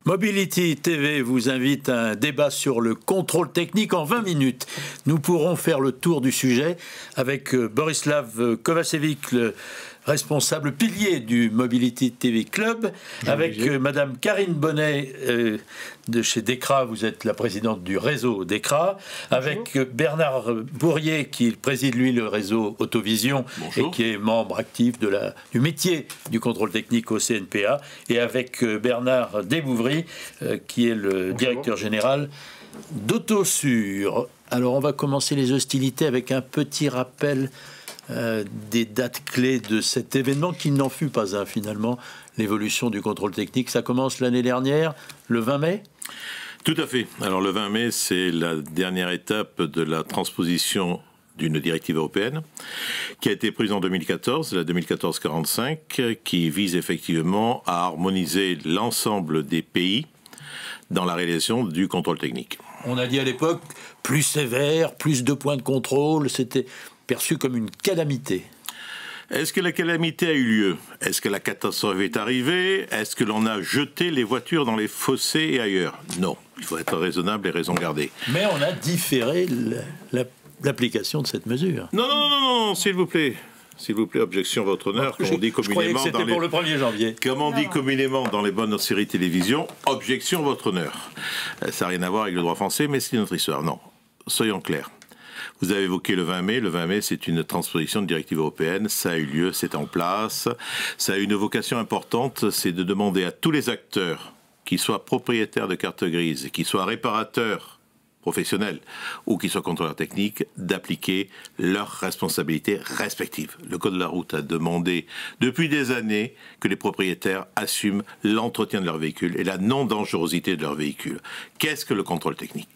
Mobility TV vous invite à un débat sur le contrôle technique en 20 minutes. Nous pourrons faire le tour du sujet avec Borislav Kovacevic, le responsable pilier du Mobility TV Club, avec Madame Karine Bonnet de chez DEKRA, vous êtes la présidente du réseau DEKRA, avec Bernard Bourrier qui préside lui le réseau Autovision et qui est membre actif du métier du contrôle technique au CNPA, et avec Bernard Desbouvry qui est le directeur général d'Autosur. Alors on va commencer les hostilités avec un petit rappel des dates clés de cet événement qui n'en fut pas un finalement, l'évolution du contrôle technique. Ça commence l'année dernière, le 20 mai. Tout à fait. Alors le 20 mai, c'est la dernière étape de la transposition d'une directive européenne qui a été prise en 2014, la 2014-45, qui vise effectivement à harmoniser l'ensemble des pays dans la réalisation du contrôle technique. On a dit à l'époque, plus sévère, plus de points de contrôle, c'était perçu comme une calamité. Est-ce que la calamité a eu lieu? Est-ce que la catastrophe est arrivée? Est-ce que l'on a jeté les voitures dans les fossés et ailleurs? Non, il faut être raisonnable et raison garder. Mais on a différé l'application de cette mesure. Non, s'il vous plaît. S'il vous plaît, objection, votre honneur, comme on dit communément dans les... pour le 1er janvier. Comme on dit communément dans les bonnes séries télévision, objection, votre honneur. Ça n'a rien à voir avec le droit français, mais c'est une autre histoire. Non, soyons clairs. Vous avez évoqué le 20 mai. Le 20 mai, c'est une transposition de directive européenne. Ça a eu lieu, c'est en place. Ça a une vocation importante, c'est de demander à tous les acteurs, qu'ils soient propriétaires de carte grise, qu'ils soient réparateurs professionnels ou qu'ils soient contrôleurs techniques, d'appliquer leurs responsabilités respectives. Le Code de la route a demandé depuis des années que les propriétaires assument l'entretien de leur véhicule et la non-dangerosité de leur véhicule. Qu'est-ce que le contrôle technique ?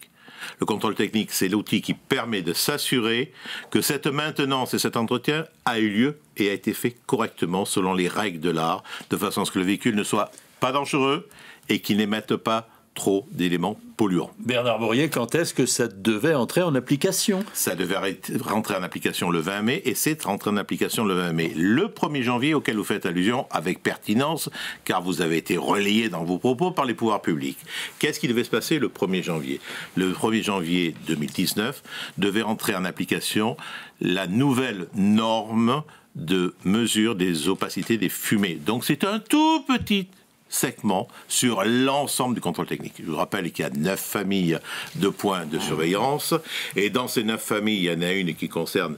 Le contrôle technique, c'est l'outil qui permet de s'assurer que cette maintenance et cet entretien a eu lieu et a été fait correctement selon les règles de l'art, de façon à ce que le véhicule ne soit pas dangereux et qu'il n'émette pas trop d'éléments polluants. Bernard Bourrier, quand est-ce que ça devait entrer en application? Ça devait rentrer en application le 20 mai et c'est rentré en application le 20 mai. Le 1er janvier, auquel vous faites allusion avec pertinence, car vous avez été relayé dans vos propos par les pouvoirs publics. Qu'est-ce qui devait se passer le 1er janvier? Le 1er janvier 2019 devait rentrer en application la nouvelle norme de mesure des opacités des fumées. Donc c'est un tout petit segment sur l'ensemble du contrôle technique. Je vous rappelle qu'il y a 9 familles de points de surveillance et dans ces 9 familles, il y en a une qui concerne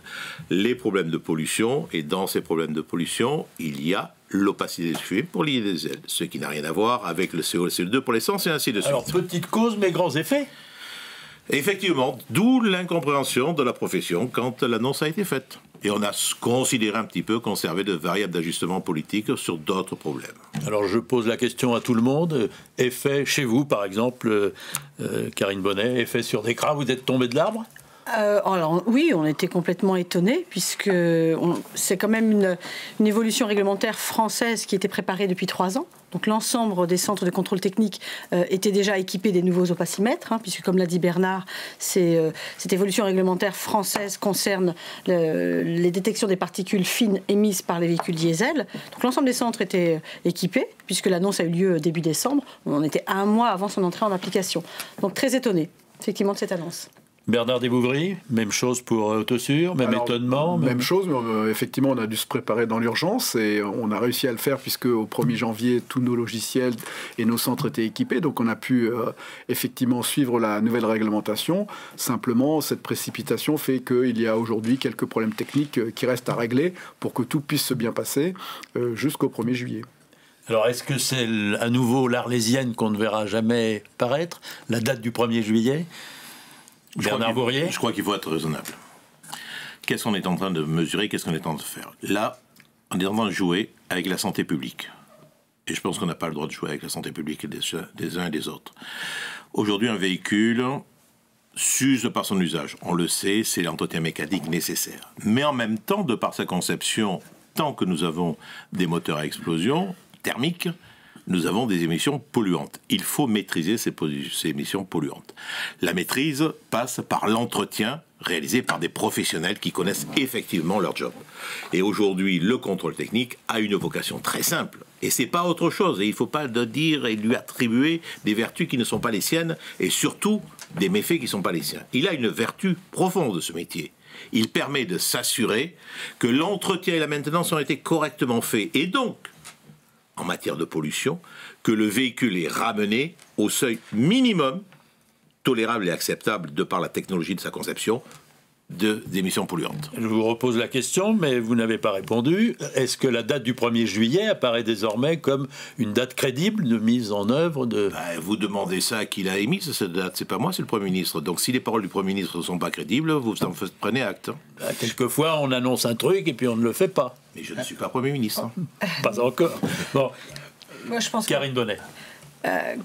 les problèmes de pollution et dans ces problèmes de pollution, il y a l'opacité des fumées pour lier des ailes, ce qui n'a rien à voir avec le CO et le CO2 pour l'essence et ainsi de suite. Alors, petite cause mais grands effets. Effectivement, d'où l'incompréhension de la profession quand l'annonce a été faite. Et on a considéré un petit peu qu'on servait de variable d'ajustement politique sur d'autres problèmes. Alors je pose la question à tout le monde. Effet chez vous, par exemple, Karine Bonnet, effet sur DEKRA, vous êtes tombé de l'arbre? Alors oui, on était complètement étonnés puisque c'est quand même une évolution réglementaire française qui était préparée depuis 3 ans. Donc l'ensemble des centres de contrôle technique étaient déjà équipés des nouveaux opacimètres, puisque comme l'a dit Bernard, cette évolution réglementaire française concerne les détections des particules fines émises par les véhicules diesel. Donc l'ensemble des centres étaient équipés, puisque l'annonce a eu lieu début décembre. On était 1 mois avant son entrée en application. Donc très étonnés, effectivement, de cette annonce. Bernard Desbouvry, même chose pour Autosur, même étonnement. Même chose, mais effectivement, on a dû se préparer dans l'urgence et on a réussi à le faire puisque au 1er janvier, tous nos logiciels et nos centres étaient équipés. Donc on a pu effectivement suivre la nouvelle réglementation. Simplement, cette précipitation fait qu'il y a aujourd'hui quelques problèmes techniques qui restent à régler pour que tout puisse se bien passer jusqu'au 1er juillet. Alors, est-ce que c'est à nouveau l'Arlésienne qu'on ne verra jamais paraître, la date du 1er juillet? Bernard Bourrier? Je crois qu'il faut être raisonnable. Qu'est-ce qu'on est en train de mesurer? Qu'est-ce qu'on est en train de faire? Là, on est en train de jouer avec la santé publique. Et je pense qu'on n'a pas le droit de jouer avec la santé publique des uns et des autres. Aujourd'hui, un véhicule s'use par son usage. On le sait, c'est l'entretien mécanique nécessaire. Mais en même temps, de par sa conception, tant que nous avons des moteurs à explosion thermique, nous avons des émissions polluantes. Il faut maîtriser ces émissions polluantes. La maîtrise passe par l'entretien réalisé par des professionnels qui connaissent effectivement leur job. Et aujourd'hui, le contrôle technique a une vocation très simple. Et c'est pas autre chose. Et il ne faut pas le dire et lui attribuer des vertus qui ne sont pas les siennes et surtout des méfaits qui ne sont pas les siens. Il a une vertu profonde, ce métier. Il permet de s'assurer que l'entretien et la maintenance ont été correctement faits. Et donc, en matière de pollution, que le véhicule est ramené au seuil minimum tolérable et acceptable de par la technologie de sa conception d'émissions polluantes. Je vous repose la question, mais vous n'avez pas répondu. Est-ce que la date du 1er juillet apparaît désormais comme une date crédible de mise en œuvre de... Vous demandez ça à qui l'a émise, cette date. C'est pas moi, c'est le Premier ministre. Donc si les paroles du Premier ministre ne sont pas crédibles, vous en prenez acte. Quelquefois, on annonce un truc et puis on ne le fait pas. Mais je ne suis pas Premier ministre. Pas encore. Bon. Moi, je pense Karine Bonnet.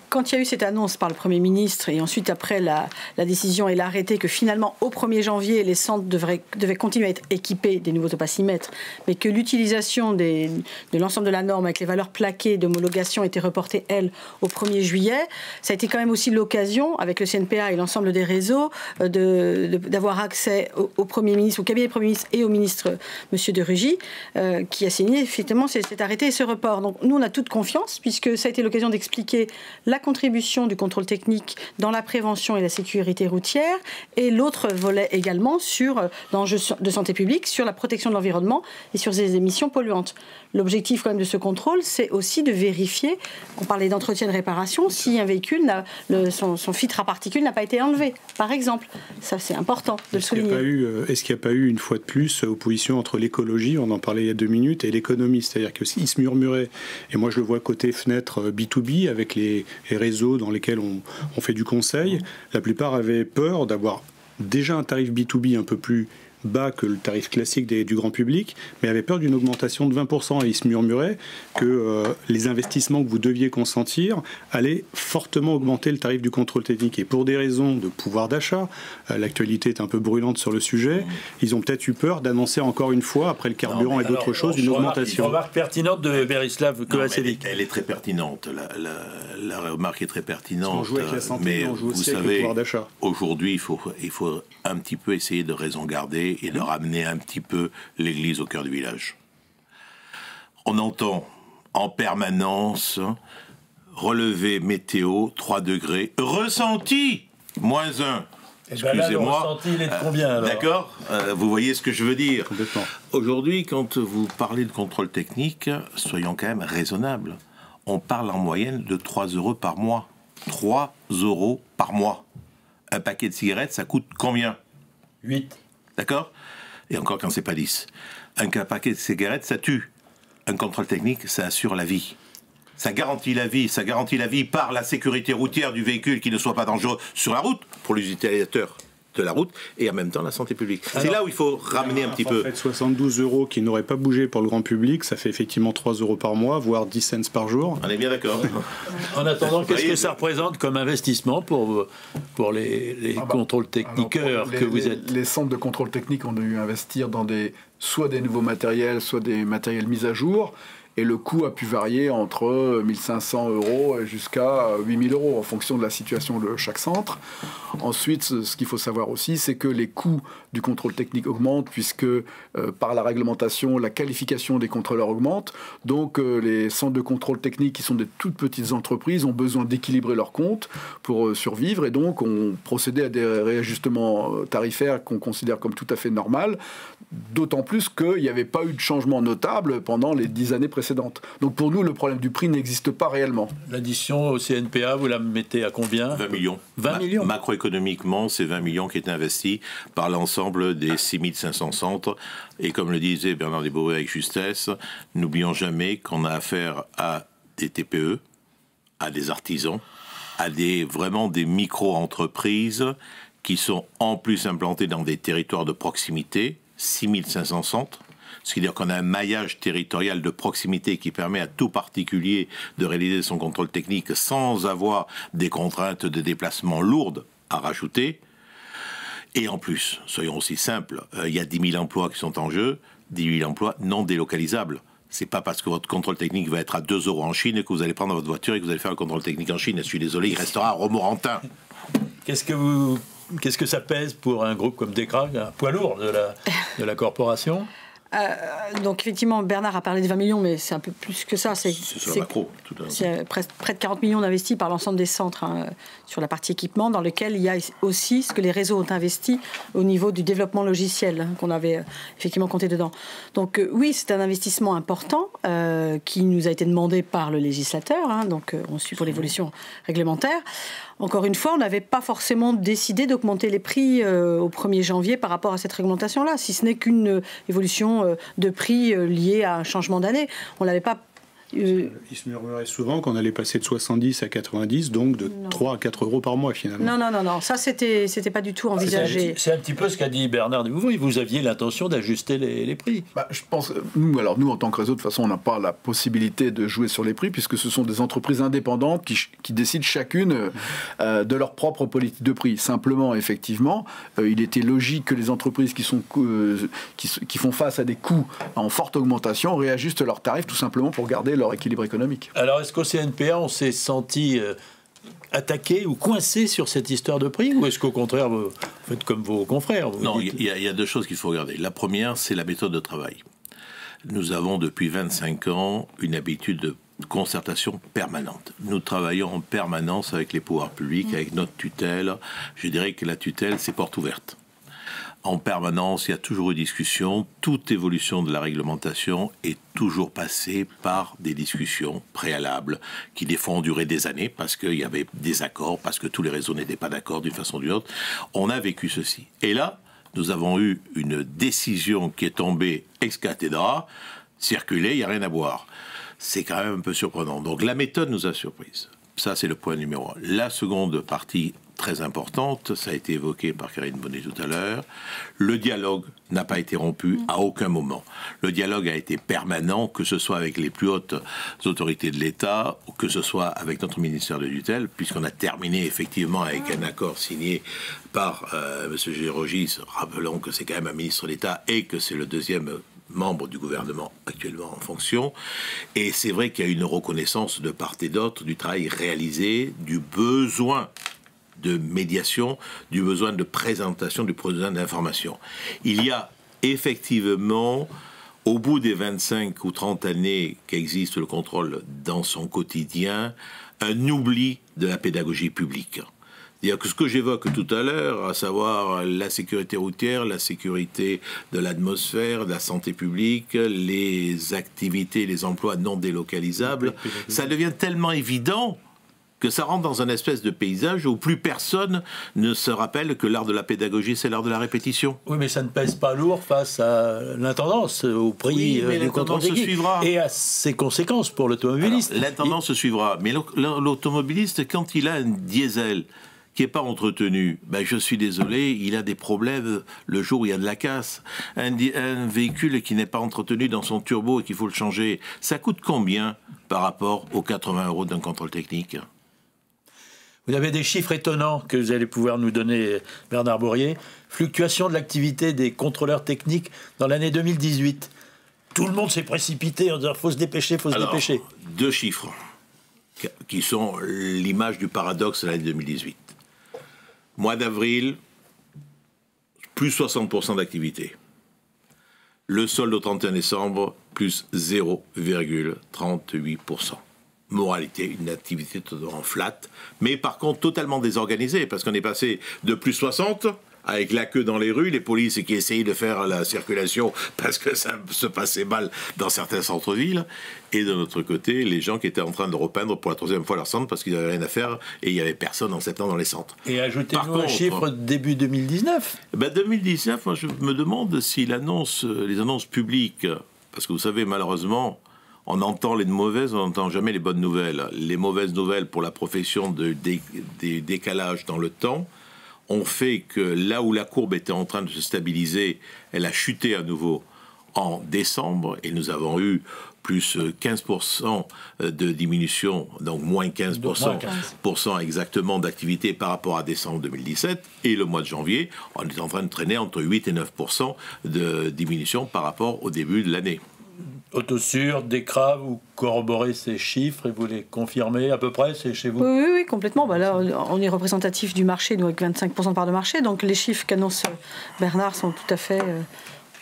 Quand il y a eu cette annonce par le Premier ministre et ensuite après la décision et l'arrêté que finalement au 1er janvier les centres devaient continuer à être équipés des nouveaux topacimètres, mais que l'utilisation de l'ensemble de la norme avec les valeurs plaquées d'homologation était reportée, elle, au 1er juillet, ça a été quand même aussi l'occasion avec le CNPA et l'ensemble des réseaux d'avoir accès au Premier ministre, au cabinet du Premier ministre et au ministre M. de Rugy qui a signé effectivement cet arrêté et ce report. Donc nous on a toute confiance puisque ça a été l'occasion d'expliquer la contribution du contrôle technique dans la prévention et la sécurité routière et l'autre volet également sur l'enjeu de santé publique, sur la protection de l'environnement et sur ces émissions polluantes. L'objectif quand même de ce contrôle, c'est aussi de vérifier, on parlait d'entretien de réparation, si un véhicule, son filtre à particules n'a pas été enlevé, par exemple. Ça c'est important de le souligner. Est-ce qu'il n'y a pas eu une fois de plus opposition entre l'écologie, on en parlait il y a 2 minutes, et l'économie? C'est-à-dire que s'il se murmurait, et moi je le vois côté fenêtre B2B avec les réseaux dans lesquels on fait du conseil, la plupart avaient peur d'avoir déjà un tarif B2B un peu plus bas que le tarif classique du grand public, mais avaient peur d'une augmentation de 20%. Et ils se murmuraient que les investissements que vous deviez consentir allaient fortement augmenter le tarif du contrôle technique. Et pour des raisons de pouvoir d'achat, l'actualité est un peu brûlante sur le sujet, ils ont peut-être eu peur d'annoncer encore une fois, après le carburant et d'autres choses, une augmentation. Une remarque pertinente de Berislav Kovacevic. Elle est très pertinente. La remarque est très pertinente. On joue avec la santé, mais on joue aussi vous avec le pouvoir d'achat. Aujourd'hui, il faut un petit peu essayer de raison garder et de ramener un petit peu l'église au cœur du village. On entend en permanence relevé météo 3 degrés, ressenti -1. Excusez-moi. Le ressenti, il est de combien alors ? D'accord, vous voyez ce que je veux dire. Complètement. Aujourd'hui, quand vous parlez de contrôle technique, soyons quand même raisonnables. On parle en moyenne de 3 € par mois. 3 € par mois. Un paquet de cigarettes, ça coûte combien ? 8. D'accord ? Et encore quand c'est pas 10. Un paquet de cigarettes, ça tue. Un contrôle technique, ça assure la vie. Ça garantit la vie par la sécurité routière du véhicule qui ne soit pas dangereux sur la route, pour les utilisateurs de la route, et en même temps la santé publique. C'est là où il faut ramener un petit peu. En fait, 72 € qui n'auraient pas bougé pour le grand public, ça fait effectivement 3 € par mois, voire 10 cents par jour. On est bien d'accord. En attendant, qu'est-ce que ça représente comme investissement pour les contrôles techniqueurs que vous êtes ? Les centres de contrôle technique ont dû investir dans soit des nouveaux matériels, soit des matériels mis à jour. Et le coût a pu varier entre 1 500 € jusqu'à 8 000 € en fonction de la situation de chaque centre. Ensuite, ce qu'il faut savoir aussi, c'est que les coûts du contrôle technique augmentent puisque par la réglementation, la qualification des contrôleurs augmente. Donc les centres de contrôle technique qui sont des toutes petites entreprises ont besoin d'équilibrer leurs comptes pour survivre et donc ont procédé à des réajustements tarifaires qu'on considère comme tout à fait normal, d'autant plus qu'il n'y avait pas eu de changement notable pendant les 10 années précédentes. Donc pour nous, le problème du prix n'existe pas réellement. L'addition au CNPA, vous la mettez à combien ? 20 millions. 20 millions. Macroéconomiquement, c'est 20 millions qui étaient investis par l'ensemble des 6500 centres. Et comme le disait Bernard Desbouvet avec justesse, n'oublions jamais qu'on a affaire à des TPE, à des artisans, à vraiment des micro-entreprises qui sont en plus implantées dans des territoires de proximité, 6500 centres. C'est-à-dire qu'on a un maillage territorial de proximité qui permet à tout particulier de réaliser son contrôle technique sans avoir des contraintes de déplacement lourdes à rajouter. Et en plus, soyons aussi simples, il y a 10 000 emplois qui sont en jeu, 10 000 emplois non délocalisables. C'est pas parce que votre contrôle technique va être à 2 € en Chine que vous allez prendre votre voiture et que vous allez faire un contrôle technique en Chine. Je suis désolé, il restera à Romorantin. Qu'est-ce que ça pèse pour un groupe comme Descraques, un poids lourd de la corporation? Donc effectivement, Bernard a parlé de 20 millions, mais c'est un peu plus que ça. C'est sur la macro. C'est près de 40 millions d'investis par l'ensemble des centres sur la partie équipement, dans lequel il y a aussi ce que les réseaux ont investi au niveau du développement logiciel, qu'on avait effectivement compté dedans. Donc oui, c'est un investissement important qui nous a été demandé par le législateur, donc on suit pour l'évolution réglementaire. Encore une fois, on n'avait pas forcément décidé d'augmenter les prix au 1er janvier par rapport à cette réglementation-là, si ce n'est qu'une évolution de prix liée à un changement d'année. On l'avait pas... Il se murmurait souvent qu'on allait passer de 70 à 90, donc de 3 à 4 € par mois finalement. Non, ça c'était pas du tout envisagé. C'est un petit peu ce qu'a dit Bernard Desmouvons, vous aviez l'intention d'ajuster les prix. Je pense, nous en tant que réseau, de toute façon on n'a pas la possibilité de jouer sur les prix puisque ce sont des entreprises indépendantes qui décident chacune de leur propre politique de prix. Simplement, effectivement, il était logique que les entreprises qui font face à des coûts en forte augmentation réajustent leurs tarifs tout simplement pour garder leur équilibre économique. Alors, est-ce qu'au CNPA, on s'est senti attaqué ou coincé sur cette histoire de prix, ou est-ce qu'au contraire, vous faites comme vos confrères? Non, il y a 2 choses qu'il faut regarder. La première, c'est la méthode de travail. Nous avons depuis 25 ans une habitude de concertation permanente. Nous travaillons en permanence avec les pouvoirs publics, avec notre tutelle. Je dirais que la tutelle, c'est porte ouverte. En permanence, il y a toujours eu discussion. Toute évolution de la réglementation est toujours passée par des discussions préalables qui des fois ont duré des années parce qu'il y avait des accords, parce que tous les réseaux n'étaient pas d'accord d'une façon ou d'une autre. On a vécu ceci. Et là, nous avons eu une décision qui est tombée ex cathedra, circulée, il n'y a rien à boire. C'est quand même un peu surprenant. Donc la méthode nous a surprise. Ça, c'est le point numéro 1. La seconde partie très importante, ça a été évoqué par Karine Bonnet tout à l'heure, le dialogue n'a pas été rompu à aucun moment. Le dialogue a été permanent, que ce soit avec les plus hautes autorités de l'État, ou que ce soit avec notre ministère de tutelle, puisqu'on a terminé effectivement avec un accord signé par M. Gérogis, rappelons que c'est quand même un ministre d'État et que c'est le 2e membre du gouvernement actuellement en fonction. Et c'est vrai qu'il y a une reconnaissance de part et d'autre du travail réalisé, du besoin de médiation, du besoin de présentation, du besoin d'information. Il y a effectivement, au bout des 25 ou 30 années qu'existe le contrôle dans son quotidien, un oubli de la pédagogie publique. C'est-à-dire que ce que j'évoque tout à l'heure, à savoir la sécurité routière, la sécurité de l'atmosphère, de la santé publique, les activités, les emplois non délocalisables, ça devient tellement évident que ça rentre dans un espèce de paysage où plus personne ne se rappelle que l'art de la pédagogie, c'est l'art de la répétition. Oui, mais ça ne pèse pas lourd face à l'intendance, au prix du contrôle technique et à ses conséquences pour l'automobiliste. L'intendance se suivra, mais l'automobiliste, quand il a un diesel qui n'est pas entretenu, je suis désolé, il a des problèmes le jour où il y a de la casse. Un véhicule qui n'est pas entretenu dans son turbo et qu'il faut le changer, ça coûte combien par rapport aux 80 € d'un contrôle technique ? Vous avez des chiffres étonnants que vous allez pouvoir nous donner, Bernard Bourrier. Fluctuation de l'activité des contrôleurs techniques dans l'année 2018. Tout le monde s'est précipité en disant « faut se dépêcher, faut se dépêcher ». 2 chiffres qui sont l'image du paradoxe de l'année 2018. Mois d'avril, plus 60% d'activité. Le solde au 31 décembre, plus 0,38%. Moralité, une activité totalement flat, mais par contre totalement désorganisée, parce qu'on est passé de plus 60 avec la queue dans les rues, les polices qui essayaient de faire la circulation parce que ça se passait mal dans certains centres-villes, et de notre côté, les gens qui étaient en train de repeindre pour la 3e fois leur centre parce qu'ils n'avaient rien à faire et il n'y avait personne en septembre dans les centres. Et ajoutez-nous un chiffre début 2019. 2019, moi je me demande si les annonces publiques, parce que vous savez malheureusement, on entend les mauvaises, on n'entend jamais les bonnes nouvelles. Les mauvaises nouvelles pour la profession des décalages dans le temps ont fait que là où la courbe était en train de se stabiliser, elle a chuté à nouveau en décembre et nous avons eu plus 15% de diminution, donc moins 15% exactement d'activité par rapport à décembre 2017. Et le mois de janvier, on est en train de traîner entre 8 et 9% de diminution par rapport au début de l'année. Autosur, Decra, vous corroborez ces chiffres et vous les confirmez à peu près, c'est chez vous? Oui, complètement. Là, on est représentatif du marché, nous, avec 25% de part de marché. Donc les chiffres qu'annonce Bernard sont tout à fait...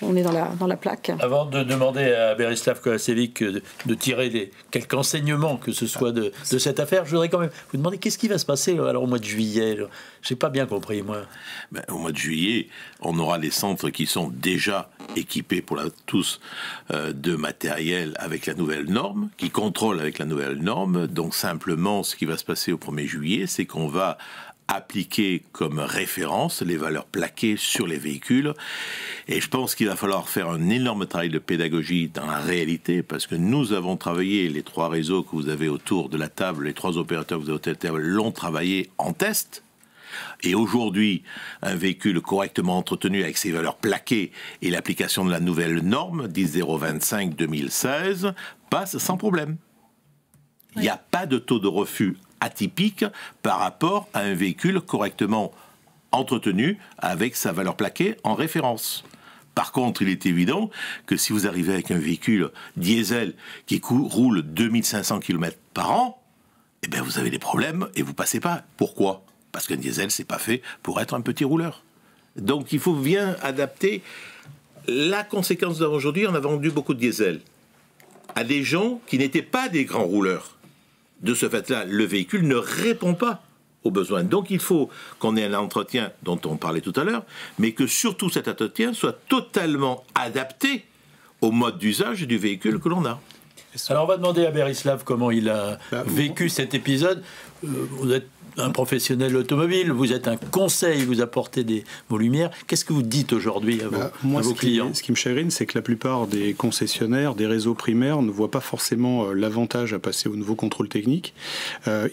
on est dans la plaque. Avant de demander à Berislav Kovačević de tirer quelques enseignements, que ce soit de cette affaire, je voudrais quand même vous demander qu'est-ce qui va se passer alors, au mois de juillet. Je n'ai pas bien compris, moi. Au mois de juillet, on aura les centres qui sont déjà équipés pour tous de matériel avec la nouvelle norme, qui contrôlent avec la nouvelle norme. Donc simplement, ce qui va se passer au 1er juillet, c'est qu'on va appliquer comme référence les valeurs plaquées sur les véhicules. Et je pense qu'il va falloir faire un énorme travail de pédagogie dans la réalité, parce que nous avons travaillé, les 3 réseaux que vous avez autour de la table, les 3 opérateurs que vous avez autour de la table l'ont travaillé en test. Et aujourd'hui, un véhicule correctement entretenu avec ses valeurs plaquées et l'application de la nouvelle norme 10025/2016 passe sans problème. Il n'y a pas de taux de refus atypique par rapport à un véhicule correctement entretenu avec sa valeur plaquée en référence. Par contre, il est évident que si vous arrivez avec un véhicule diesel qui roule 2500 km par an, eh bien vous avez des problèmes et vous passez pas. Pourquoi? Parce qu'un diesel, c'est pas fait pour être un petit rouleur. Donc il faut bien adapter. La conséquence d'aujourd'hui, on a vendu beaucoup de diesel à des gens qui n'étaient pas des grands rouleurs. De ce fait-là, le véhicule ne répond pas aux besoins. Donc il faut qu'on ait un entretien dont on parlait tout à l'heure, mais que surtout cet entretien soit totalement adapté au mode d'usage du véhicule que l'on a. Alors on va demander à Berislav comment il a vécu cet épisode. Vous êtes un professionnel automobile, vous êtes un conseil, vous apportez vos lumières. Qu'est-ce que vous dites aujourd'hui à vos clients? Ce qui me chagrine, c'est que la plupart des concessionnaires, des réseaux primaires ne voient pas forcément l'avantage à passer au nouveau contrôle technique.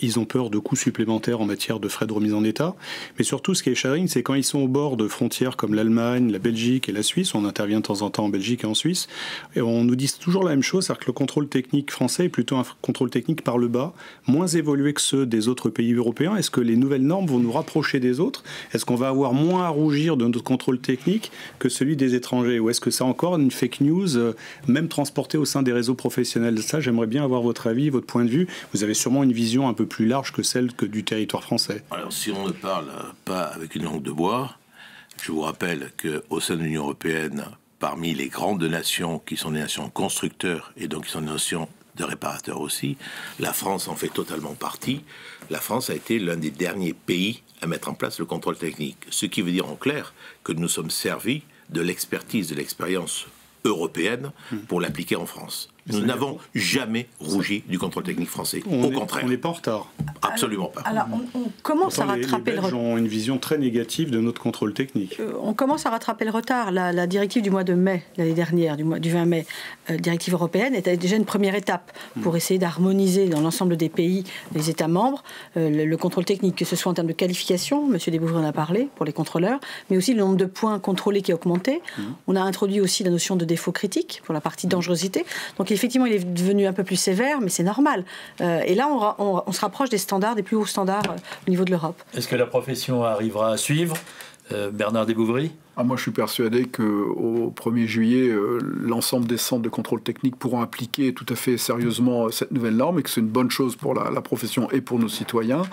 Ils ont peur de coûts supplémentaires en matière de frais de remise en état. Mais surtout, ce qui est chagrine, c'est quand ils sont au bord de frontières comme l'Allemagne, la Belgique et la Suisse. On intervient de temps en temps en Belgique et en Suisse. Et on nous dit toujours la même chose, c'est-à-dire que le contrôle technique français est plutôt un contrôle technique par le bas, moins évolué que ceux des autres pays européens. Est-ce que les nouvelles normes vont nous rapprocher des autres? Est-ce qu'on va avoir moins à rougir de notre contrôle technique que celui des étrangers? Ou est-ce que c'est encore une fake news, même transportée au sein des réseaux professionnels? Ça, j'aimerais bien avoir votre avis, votre point de vue. Vous avez sûrement une vision un peu plus large que celle du territoire français. Alors, si on ne parle pas avec une langue de bois, je vous rappelle qu'au sein de l'Union européenne, parmi les grandes nations qui sont des nations constructeurs et donc qui sont des nations de réparateurs aussi, la France en fait totalement partie. La France a été l'un des derniers pays à mettre en place le contrôle technique. Ce qui veut dire en clair que nous sommes servis de l'expertise, de l'expérience européenne pour l'appliquer en France. Nous n'avons jamais rougi du contrôle technique français. Au contraire. On n'est pas en retard. Absolument pas. Alors, on commence à rattraper le retard. Les Belges ont une vision très négative de notre contrôle technique. On commence à rattraper le retard. La directive du mois de mai, l'année dernière, du 20 mai, directive européenne, était déjà une première étape pour essayer d'harmoniser dans l'ensemble des pays, les États membres, le contrôle technique, que ce soit en termes de qualification, M. Desbouvry en a parlé, pour les contrôleurs, mais aussi le nombre de points contrôlés qui a augmenté. On a introduit aussi la notion de défaut critique pour la partie dangerosité. Donc effectivement, il est devenu un peu plus sévère, mais c'est normal. Et là, on se rapproche des standards, des plus hauts standards au niveau de l'Europe. Est-ce que la profession arrivera à suivre? Bernard Desbouvry? Moi, je suis persuadé qu'au 1er juillet, l'ensemble des centres de contrôle technique pourront appliquer tout à fait sérieusement cette nouvelle norme et que c'est une bonne chose pour la profession et pour nos citoyens.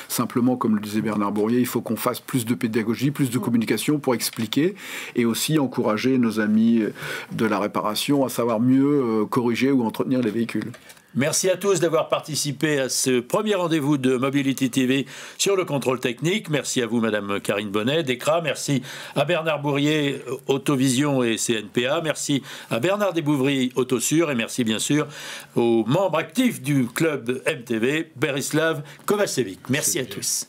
Simplement, comme le disait Bernard Bourrier, il faut qu'on fasse plus de pédagogie, plus de communication pour expliquer et aussi encourager nos amis de la réparation à savoir mieux corriger ou entretenir les véhicules. Merci à tous d'avoir participé à ce premier rendez-vous de Mobility TV sur le contrôle technique. Merci à vous, Madame Karine Bonnet, Decra. Merci à Bernard Bourrier, Autovision et CNPA. Merci à Bernard Desbouvry, Autosur. Et merci bien sûr aux membres actifs du club MTV, Berislav Kovačević. Merci à tous.